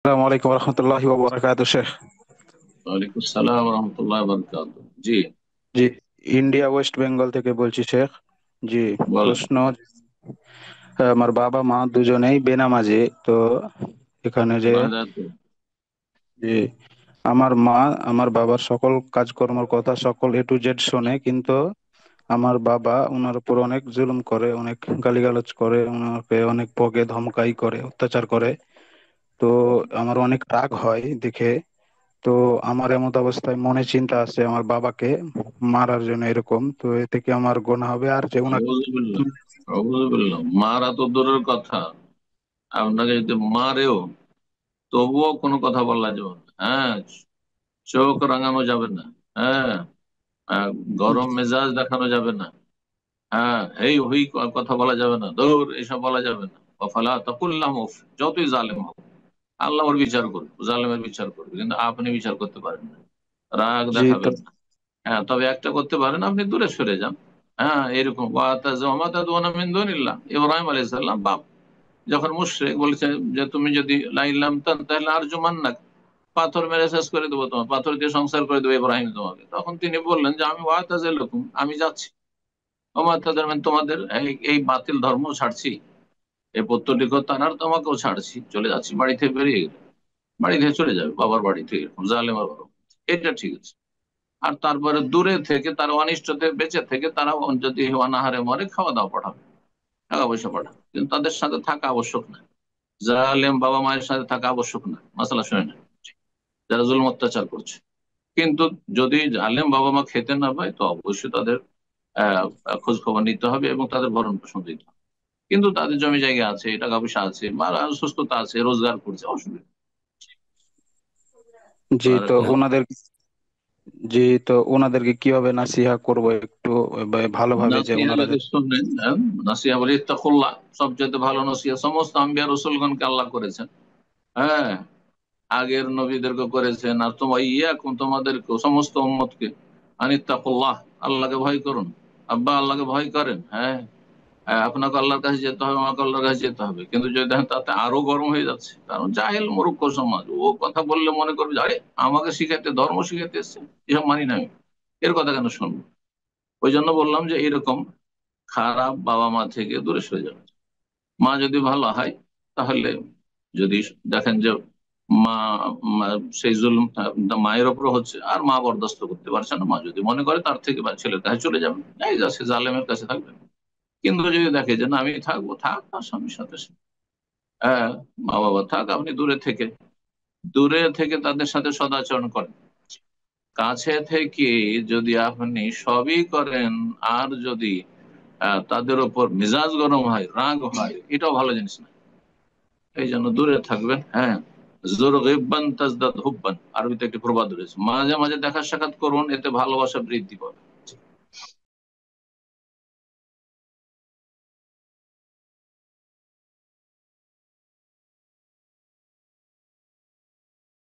আসসালামু আলাইকুম রহমতুল্লাহি ওয়া বারাকাতুহু শেখ। ওয়ালাইকুম আসসালাম রহমতুল্লাহ বরকাত। জি, জি, ইন্ডিয়া ওয়েস্ট বেঙ্গল থেকে বলছি শেখ। জি, বলেন। প্রশ্ন, আমার বাবা মা দুজনেই বেনামাজি। তো এখানে যে, বাংলাতে জি, আমার মা আমার বাবার সকল কাজকর্মের কথা সকল A to Z শোনে, কিন্তু আমার বাবা ওনার উপর অনেক জুলুম করে, অনেক গালিগালাজ করে, ওনাকে অনেক বকে ধমকাই করে, অত্যাচার করে। তো আমার অনেক রাগ হয় দেখে। তো আমার এমত অবস্থায় মনে চিন্তা আছে আমার বাবাকে মারার জন্য, এরকম। তো এতে কি আমার গোনা হবে? আর যে ওনাকে, আউযুবিল্লাহ, আউযুবিল্লাহ, মারা তো দূরের কথা, আপনাকে যদি মারেও তবুও কোনো কথা বলা যাবে না। হ্যাঁ, চোখ রাঙানো যাবে না। হ্যাঁ, আহ, গরম মেজাজ দেখানো যাবে না। হ্যাঁ, এই হুই কথা বলা যাবে না, দৌড় এসব বলা যাবে না। ওয়াফালা তাকুল্লাহুম উফ, যতই জালেম হোক আল্লাহ ওর বিচার করবে, জালেমের বিচার করবে, কিন্তু আপনি বিচার করতে পারেন না, রাগ জি তো, দেখাবেন না। হ্যাঁ, তবে একটা করতে পারেন, আপনি দূরে সরে যান। হ্যাঁ, এরকম ইব্রাহিম আলাইহিস সালাম বাপ যখন মুশরিক বলেছে যে তুমি যদি লাইলাম তাহলে আর জুমান্নাক, পাথর মেরে শেষ করে দেবো, তোমার পাথর দিয়ে সংসার করে দেবো ইব্রাহিম তোমাকে। তখন তিনি বললেন যে আমি ওয়াতাজিলুকুম, আমি যাচ্ছি। ওমা তাজারমেন, তোমাদের এই এই বাতিল ধর্ম ছাড়ছি, এই পত্তলিক তানার তোমাকেও ছাড়ছি, চলে যাচ্ছি, বাড়ি থেকে বেরিয়ে গেলে বাড়ি থেকে চলে যাবে, বাবার বাড়ি থেকে, এরকম জালেমার বাবা। এটা ঠিক আছে। আর তারপরে দূরে থেকে তার অনিষ্ট থেকে বেঁচে থেকে তারা যদি অনাহারে মরে, খাওয়া দাওয়া পাঠাবে, টাকা পয়সা পাঠাবে, কিন্তু তাদের সাথে থাকা আবশ্যক না। জালেম বাবা মায়ের সাথে থাকা আবশ্যক না, মাসালা শুনে না, যারা জুলুম অত্যাচার করছে। কিন্তু যদি জালেম বাবা মা খেতে না পায়, তো অবশ্যই তাদের আহ খোঁজ খবর নিতে হবে এবং তাদের ভরণ পোষণ দিতে হবে। কিন্তু তাদের জমি জায়গা আছে, টাকা পয়সা আছে, বা সুস্থতা আছে, রোজগার করছে, অসুবিধা জি আর তো ওনাদের, জি তো ওনাদেরকে কিভাবে নাসিহা করব একটু ভালোভাবে, যে নাসিহা ওনারা লাগে শুনলেন। হ্যাঁ, নাসিহা বলে ইত্তাকুল্লাহ, সবচেয়ে ভালো নসিহা সমস্ত আম্বিয়া রসুলগণকে আল্লাহ করেছেন। হ্যাঁ, আগের নবীদেরকে করেছেন, আর তোমার ইয়াকুম, তোমাদেরকে সমস্ত উম্মতকে আনিত্তাকুল্লাহ, আল্লাহকে ভয় করুন। আব্বা আল্লাহকে ভয় করেন। হ্যাঁ, আপনাকে আল্লাহর কাছে যেতে হবে, আমাকে আল্লাহর কাছে যেতে হবে। কিন্তু যদি দেখেন তাতে আরো গরম হয়ে যাচ্ছে, কারণ জাহেল মূর্খ সমাজ, ও কথা বললে মনে করবে যে, আরে আমাকে শিখাইতে, ধর্ম শিখাইতে এসছে, এসব মানি না আমি, এর কথা কেন শুনবো। ওই জন্য বললাম যে এরকম খারাপ বাবা মা থেকে দূরে সরে যাবে। মা যদি ভালো হয়, তাহলে যদি দেখেন যে মা সেই জুলুম মায়ের ওপর হচ্ছে আর মা বরদাস্ত করতে পারছে না, মা যদি মনে করে তার থেকে বা ছেলের কাছে চলে যাবেন, যাই যাচ্ছে জালেমের কাছে থাকবেন। কিন্তু যদি দেখে যে না আমি থাকবো, থাক তার স্বামীর সাথে সে। হ্যাঁ, মা বাবা থাক, আপনি দূরে থেকে, দূরে থেকে তাদের সাথে সদাচরণ করেন। কাছে থেকে যদি আপনি সবই করেন, আর যদি তাদের ওপর মেজাজ গরম হয়, রাগ হয়, এটাও ভালো জিনিস না। এই জন্য দূরে থাকবেন। হ্যাঁ, জোর গিববান তাজদাদ হুব্বান, আরবিতে একটি প্রবাদ রয়েছে, মাঝে মাঝে দেখা সাক্ষাৎ করুন, এতে ভালোবাসা বৃদ্ধি পাবে।